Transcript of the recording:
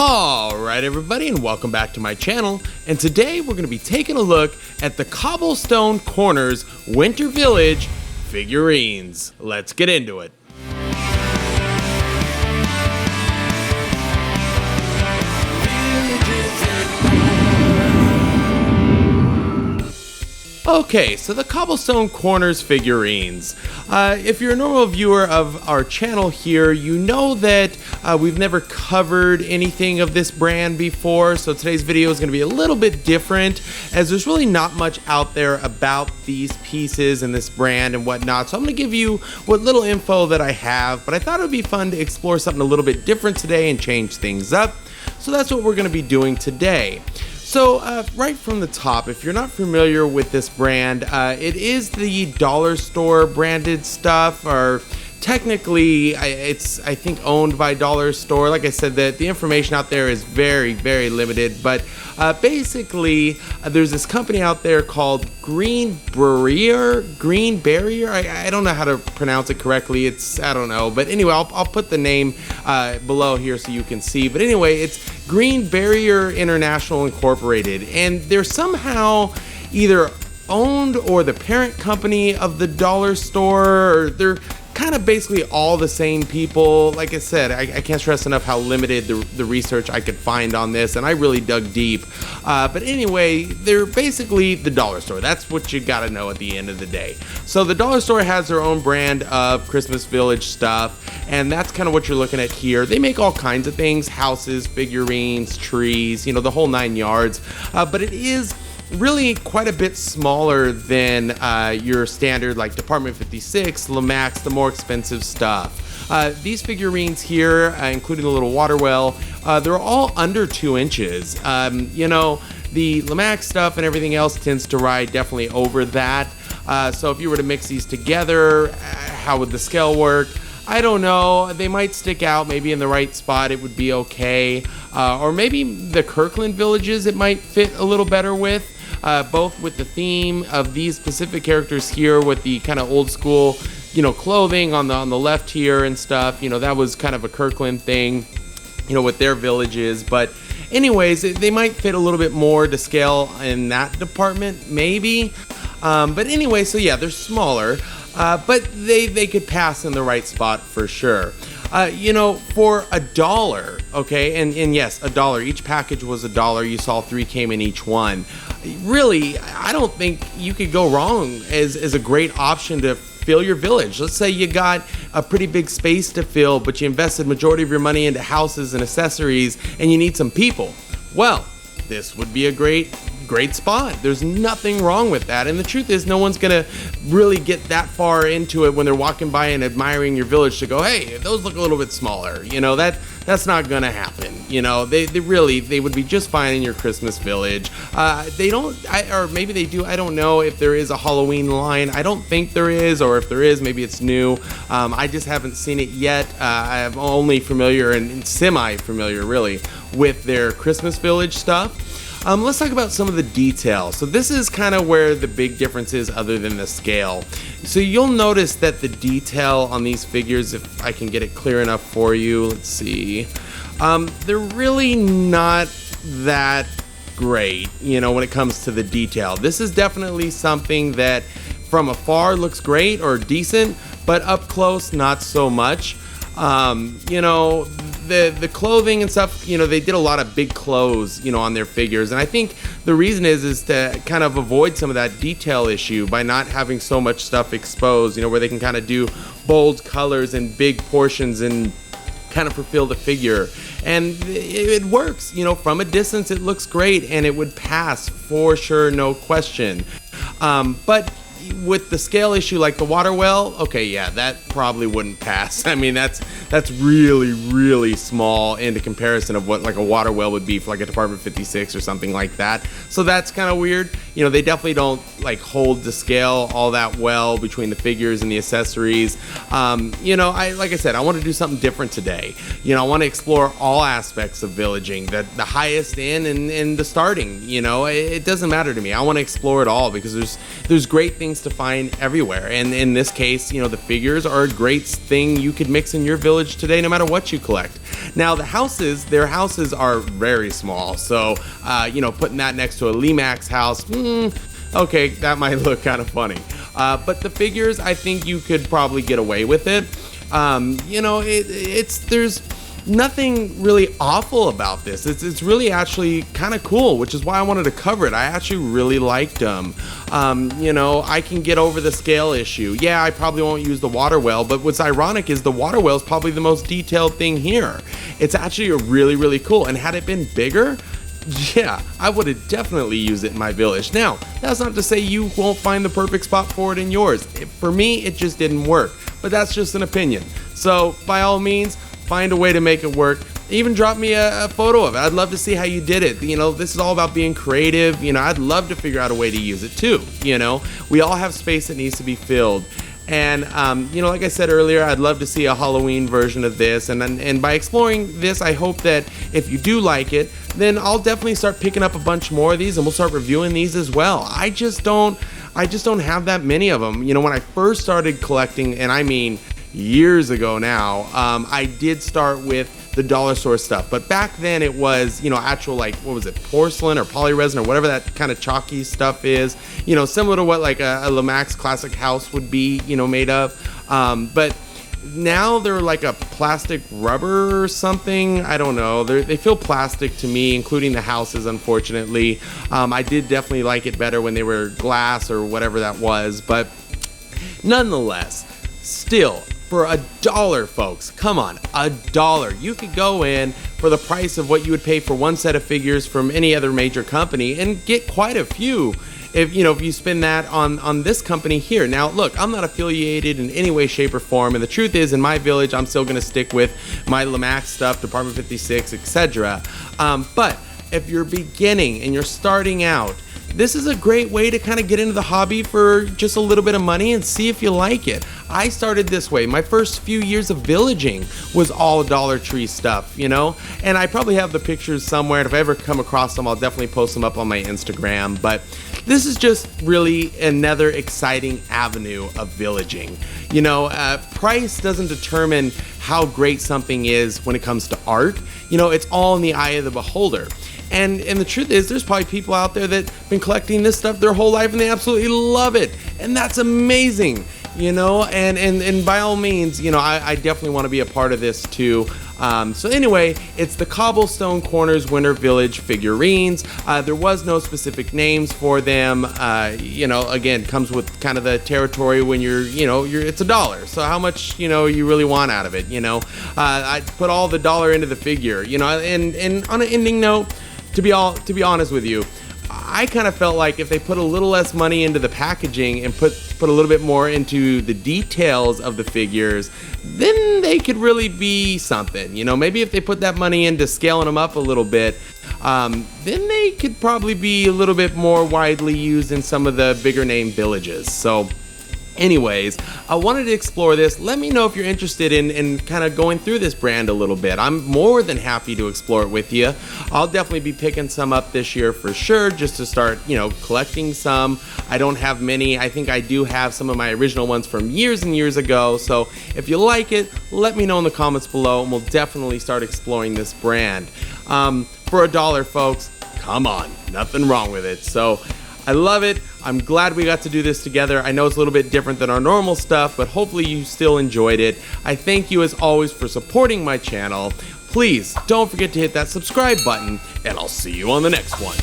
Alright everybody, and welcome back to my channel, and today we're going to be taking a look at the Cobblestone Corners Winter Village figurines. Let's get into it. Okay, so the Cobblestone Corners figurines. If you're a normal viewer of our channel here, you know that we've never covered anything of this brand before, so today's video is going to be a little bit different, as there's really not much out there about these pieces and this brand and whatnot, so I'm going to give you what little info that I have, but I thought it would be fun to explore something a little bit different today and change things up, so that's what we're going to be doing today. So right from the top, if you're not familiar with this brand, it is the dollar store branded stuff, or technically it's I think owned by Dollar Store. Like I said, the information out there is very, very limited, but basically there's this company out there called Green Barrier. I don't know how to pronounce it correctly. I don't know, but anyway, I'll put the name below here so you can see. But anyway, it's Green Barrier International Incorporated, and they're somehow either owned or the parent company of the Dollar Store, or they're kind of basically all the same people. Like I said, I can't stress enough how limited the research I could find on this, and I really dug deep. But anyway, they're basically the Dollar Store. That's what you gotta know at the end of the day. So the Dollar Store has their own brand of Christmas Village stuff, and that's kind of what you're looking at here. They make all kinds of things: houses, figurines, trees, you know, the whole 9 yards. But it is really quite a bit smaller than your standard like Department 56, Lemax, the more expensive stuff. These figurines here, including the little water well, they're all under 2 inches. You know, the Lemax stuff and everything else tends to ride definitely over that. So if you were to mix these together, how would the scale work? I don't know. They might stick out. Maybe in the right spot it would be okay. Or maybe the Kirkland villages it might fit a little better with. Both with the theme of these specific characters here, with the kind of old school, you know, clothing on the left here and stuff. You know, that was kind of a Kirkland thing, you know, with their villages. But anyways, they might fit a little bit more to scale in that department, maybe. But anyway, so yeah, they're smaller, but they could pass in the right spot for sure. You know, for $1, okay, and yes, $1. Each package was $1. You saw 3 came in each one. Really, I don't think you could go wrong as a great option to fill your village. Let's say you got a pretty big space to fill, but you invested majority of your money into houses and accessories, and you need some people. Well, this would be a great spot. There's nothing wrong with that, and the truth is no one's gonna really get that far into it when they're walking by and admiring your village to go, hey, those look a little bit smaller. You know, that's not gonna happen. You know, they would be just fine in your Christmas village. They don't, or maybe they do. I don't know if there is a Halloween line. I don't think there is, or if there is, maybe it's new. I just haven't seen it yet. I'm only familiar and semi-familiar really with their Christmas village stuff. Let's talk about some of the details. So this is kind of where the big difference is other than the scale. So you'll notice that the detail on these figures, if I can get it clear enough for you, let's see, they're really not that great, you know, when it comes to the detail. This is definitely something that from afar looks great or decent, but up close, not so much. You know, the clothing and stuff, you know, they did a lot of big clothes, you know, on their figures, and I think the reason is to kind of avoid some of that detail issue by not having so much stuff exposed, you know, where they can kind of do bold colors and big portions and kind of fulfill the figure. And it works, you know, from a distance it looks great and it would pass for sure, no question. But with the scale issue like the water well, okay, yeah, that probably wouldn't pass. I mean, that's really, really small into comparison of what like a water well would be for like a Department 56 or something like that. So that's kind of weird. You know, they definitely don't like hold the scale all that well between the figures and the accessories. You know, like I said, I want to do something different today. You know, I want to explore all aspects of villaging, the highest end and the starting. You know, it doesn't matter to me. I want to explore it all because there's great things to find everywhere. And in this case, you know, the figures are a great thing you could mix in your village village today, no matter what you collect. Now the houses, their houses are very small, so putting that next to a Limax house, okay, that might look kind of funny. But the figures, I think you could probably get away with it. There's nothing really awful about this. It's really actually kind of cool, which is why I wanted to cover it. I actually really liked them. I can get over the scale issue. Yeah, I probably won't use the water well, but what's ironic is the water well is probably the most detailed thing here. It's actually really, really cool. And had it been bigger, yeah, I would have definitely used it in my village. Now, that's not to say you won't find the perfect spot for it in yours. For me, it just didn't work, but that's just an opinion. So, by all means, find a way to make it work. Even drop me a photo of it. I'd love to see how you did it. This is all about being creative. I'd love to figure out a way to use it too. We all have space that needs to be filled. And, like I said earlier, I'd love to see a Halloween version of this. And by exploring this, I hope that if you do like it, then I'll definitely start picking up a bunch more of these and we'll start reviewing these as well. I just don't have that many of them. When I first started collecting, and I mean years ago now, I did start with the dollar store stuff, but back then it was actual, like, what was it, porcelain or polyresin or whatever that kind of chalky stuff is, similar to what like a Limax classic house would be made of, but now they're like a plastic rubber or something. I don't know, they feel plastic to me, including the houses, unfortunately. I did definitely like it better when they were glass or whatever that was, but nonetheless, still, for $1, folks, come on, $1. You could go in for the price of what you would pay for one set of figures from any other major company and get quite a few if you spend that on this company here. Now, look, I'm not affiliated in any way, shape, or form, and the truth is, in my village, I'm still going to stick with my Limax stuff, Department 56, etc. But if you're beginning and you're starting out, this is a great way to kind of get into the hobby for just a little bit of money and see if you like it. I started this way. My first few years of villaging was all Dollar Tree stuff, and I probably have the pictures somewhere, and if I ever come across them, I'll definitely post them up on my Instagram. But this is just really another exciting avenue of villaging. Price doesn't determine how great something is when it comes to art. It's all in the eye of the beholder. And the truth is, there's probably people out there that have been collecting this stuff their whole life and they absolutely love it. And that's amazing, and by all means, I definitely want to be a part of this too. So anyway, it's the Cobblestone Corners Winter Village figurines. There was no specific names for them. Again, comes with kind of the territory when it's $1. So how much, you really want out of it, I put all the dollar into the figure, and on an ending note, to be honest with you, I kind of felt like if they put a little less money into the packaging and put a little bit more into the details of the figures, then they could really be something. Maybe if they put that money into scaling them up a little bit, then they could probably be a little bit more widely used in some of the bigger name villages. So anyways, I wanted to explore this. Let me know if you're interested in kind of going through this brand a little bit. I'm more than happy to explore it with you. I'll definitely be picking some up this year for sure, just to start, collecting some. I don't have many. I think I do have some of my original ones from years and years ago. So if you like it, let me know in the comments below, and we'll definitely start exploring this brand. For $1, folks, come on, nothing wrong with it. So I love it. I'm glad we got to do this together. I know it's a little bit different than our normal stuff, but hopefully you still enjoyed it. I thank you as always for supporting my channel. Please don't forget to hit that subscribe button, and I'll see you on the next one.